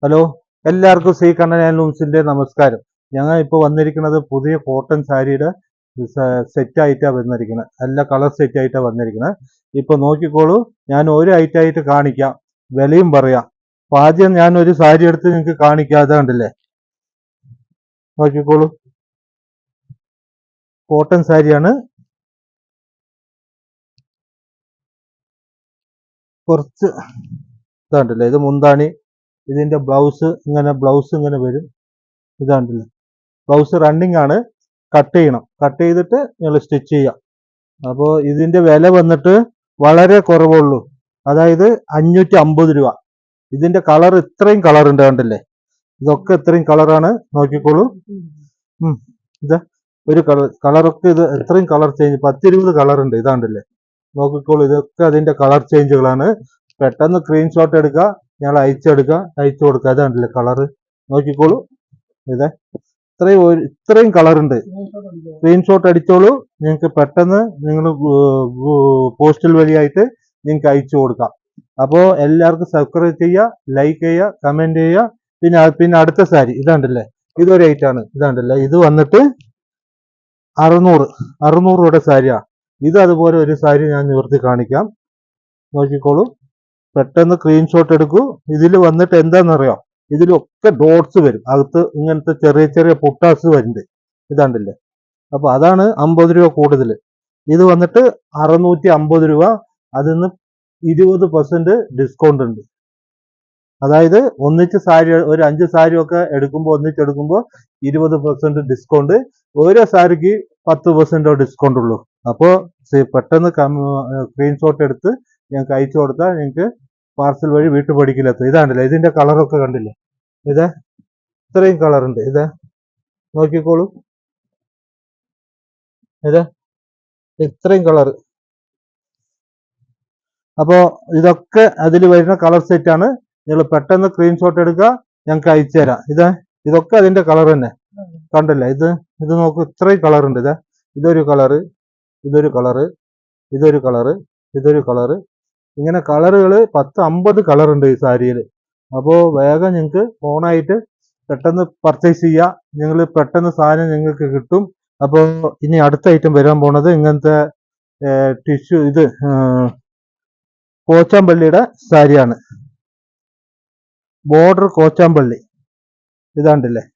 Hello, എല്ലാവർക്കും ശ്രീ കണ്ണൻ ഹാൻഡ്ലൂംസിന്റെ നമസ്കാരം. ഞങ്ങൾ ഇപ്പോൾ വന്നിരിക്കുന്നത് പുതിയ കോട്ടൺ സാരിയുടെ സെറ്റ് ആയിട്ടാണ് വന്നിരിക്കുന്നത്. എല്ലാ കളർ സെറ്റ് ആയിട്ടാണ് വന്നിരിക്കുന്നത്. ഇപ്പൊ നോക്കിക്കോളൂ, ഞാൻ ഒരു ഐറ്റം ആയിട്ട് കാണിക്കാം, വിലയും പറയാം. അപ്പൊ ആദ്യം ഞാൻ ഒരു സാരി എടുത്ത് നിങ്ങൾക്ക് കാണിക്കാം. അതാണ്ടല്ലേ, നോക്കിക്കോളൂ, കോട്ടൺ സാരിയാണ്. കുറച്ച് ഇതാണ്ടല്ലേ, ഇത് മുന്താണി, ഇതിന്റെ ബ്ലൗസ് ഇങ്ങനെ വരും. ഇതാണ്ടല്ലേ, ബ്ലൗസ് റണ്ണിങ് ആണ്. കട്ട് ചെയ്യണം, കട്ട് ചെയ്തിട്ട് നിങ്ങൾ സ്റ്റിച്ച് ചെയ്യാം. അപ്പോൾ ഇതിന്റെ വില വന്നിട്ട് വളരെ കുറവുള്ളൂ, അതായത് 550 രൂപ. ഇതിന്റെ കളർ ഇത്രയും കളർ ഉണ്ട്, കണ്ടില്ലേ, ഇതൊക്കെ ഇത്രയും കളറാണ്. നോക്കിക്കോളൂ, ഇത് ഒരു കളറൊക്കെ ഇത് ഇത്രയും കളർ ചേഞ്ച്, 10-20 കളർ ഉണ്ട്. ഇതാണ്ടല്ലേ, നോക്കിക്കോളൂ, ഇതൊക്കെ അതിന്റെ കളർ ചേഞ്ചുകളാണ്. പെട്ടെന്ന് സ്ക്രീൻഷോട്ട് എടുക്കുക, ഞങ്ങൾ അയച്ചു കൊടുക്കുക. ഇതാണ്ടല്ലേ കളറ്, നോക്കിക്കോളൂ, ഇതേ ഇത്രയും കളർ ഉണ്ട്. സ്ക്രീൻഷോട്ട് അടിച്ചോളൂ, നിങ്ങൾക്ക് പെട്ടെന്ന് നിങ്ങൾ പോസ്റ്റൽ വഴിയായിട്ട് നിങ്ങൾക്ക് അയച്ചു കൊടുക്കാം. അപ്പോൾ എല്ലാവർക്കും സബ്സ്ക്രൈബ് ചെയ്യുക, ലൈക്ക് ചെയ്യുക, കമന്റ് ചെയ്യുക. പിന്നെ അടുത്ത സാരി ഇതാണ്ടല്ലേ, ഇതൊരു ഐറ്റാണ്. ഇതാണ്ടല്ലേ, ഇത് വന്നിട്ട് 600 രൂപയുടെ സാരിയാ. ഇത് അതുപോലെ ഒരു സാരി ഞാൻ നിവർത്തി കാണിക്കാം. നോക്കിക്കോളൂ, പെട്ടെന്ന് സ്ക്രീൻഷോട്ട് എടുക്കൂ. ഇതിൽ വന്നിട്ട് എന്താണെന്നറിയാം, ഇതിലൊക്കെ ഡോട്ട്സ് വരും, അകത്ത് ഇങ്ങനത്തെ ചെറിയ ചെറിയ പുട്ടാസ് വരുന്നുണ്ട്. ഇതാണ്ടല്ലേ, അപ്പൊ അതാണ് 50 രൂപ കൂടുതൽ. ഇത് വന്നിട്ട് 650 രൂപ. അതിന്ന് 20% ഡിസ്കൗണ്ട് ഉണ്ട്. അതായത് ഒന്നിച്ച് സാരി, ഒരു 5 സാരി ഒക്കെ എടുക്കുമ്പോൾ ഒന്നിച്ചെടുക്കുമ്പോൾ 20% ഡിസ്കൗണ്ട്. ഓരോ സാരിക്ക് 10% ഡിസ്കൗണ്ട് ഉള്ളൂ. അപ്പോൾ പെട്ടെന്ന് സ്ക്രീൻഷോട്ട് എടുത്ത് ഞങ്ങൾക്ക് അയച്ചു കൊടുത്താൽ ഞങ്ങൾക്ക് പാർസൽ വഴി വീട്ടുപടിക്കലെത്തും. ഇതാണ്ടല്ലേ, ഇതിന്റെ കളറൊക്കെ കണ്ടില്ലേ, ഇത് ഇത്രയും കളർ ഉണ്ട്. ഇത് നോക്കിക്കോളൂ, ഇത് ഇത്രയും കളർ. അപ്പോ ഇതൊക്കെ അതിൽ വരുന്ന കളർ സെറ്റ് ആണ്. നിങ്ങൾ പെട്ടെന്ന് സ്ക്രീൻഷോട്ട് എടുക്കുക, ഞങ്ങൾക്ക് അയച്ചു തരാം. ഇതൊക്കെ അതിന്റെ കളർ തന്നെ, കണ്ടല്ലേ, ഇത് നോക്കൂ, ഇത്രയും കളർ ഉണ്ട്. ഇതൊരു കളറ്, ഇതൊരു കളറ്, ഇതൊരു കളറ്, ഇതൊരു കളറ്. ഇങ്ങനെ കളറുകൾ 10-50 കളർ ഉണ്ട് ഈ സാരിയിൽ. അപ്പോൾ വേഗം നിങ്ങൾക്ക് ഓണായിട്ട് പെട്ടെന്ന് പർച്ചേസ് ചെയ്യുക. നിങ്ങൾ പെട്ടെന്ന് സാധനം നിങ്ങൾക്ക് കിട്ടും. അപ്പോൾ ഇനി അടുത്ത ഐറ്റം വരാൻ പോണത് ഇങ്ങനത്തെ ടിഷ്യൂ, ഇത് കോച്ചാമ്പള്ളിയുടെ സാരിയാണ്. ബോർഡർ കോച്ചാമ്പള്ളി, ഇതാണ്ടല്ലേ,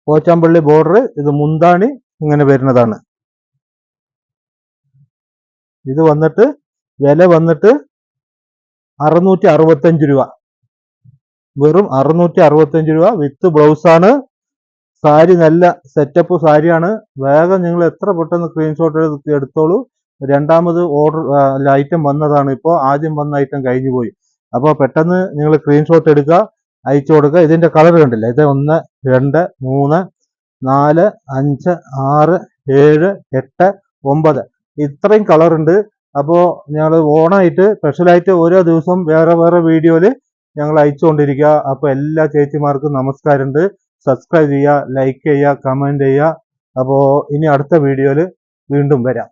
കോച്ചാമ്പള്ളി ബോർഡർ. ഇത് മുന്താണി ഇങ്ങനെ വരുന്നതാണ്. ഇത് വന്നിട്ട് വില വന്നിട്ട് 665 രൂപ, വെറും 665 രൂപ വിത്ത് ബ്ലൗസ് ആണ്. സാരി നല്ല സെറ്റപ്പ് സാരിയാണ്. വേഗം നിങ്ങൾ എത്ര പെട്ടെന്ന് സ്ക്രീൻഷോട്ട് എടുത്തോളൂ. രണ്ടാമത് ഓർഡർ ഐറ്റം വന്നതാണ്. ഇപ്പോൾ ആദ്യം വന്ന ഐറ്റം കഴിഞ്ഞു പോയി. അപ്പോൾ പെട്ടെന്ന് നിങ്ങൾ സ്ക്രീൻഷോട്ട് എടുക്കുക, അയച്ചു കൊടുക്കുക. ഇതിന്റെ കളർ കണ്ടില്ല, ഇത് 1, 2, 3, 4, 5, 6, 7, 8, 9 ഇത്രയും കളർ ഉണ്ട്. അപ്പോൾ ഞങ്ങൾ ഓണായിട്ട് സ്പെഷ്യലായിട്ട് ഓരോ ദിവസം വേറെ വേറെ വീഡിയോയിൽ ഞങ്ങൾ അയച്ചുകൊണ്ടിരിക്കുക. അപ്പോൾ എല്ലാ ചേച്ചിമാർക്കും നമസ്കാരമുണ്ട്. സബ്സ്ക്രൈബ് ചെയ്യുക, ലൈക്ക് ചെയ്യുക, കമന്റ് ചെയ്യുക. അപ്പോൾ ഇനി അടുത്ത വീഡിയോയിൽ വീണ്ടും വരാം.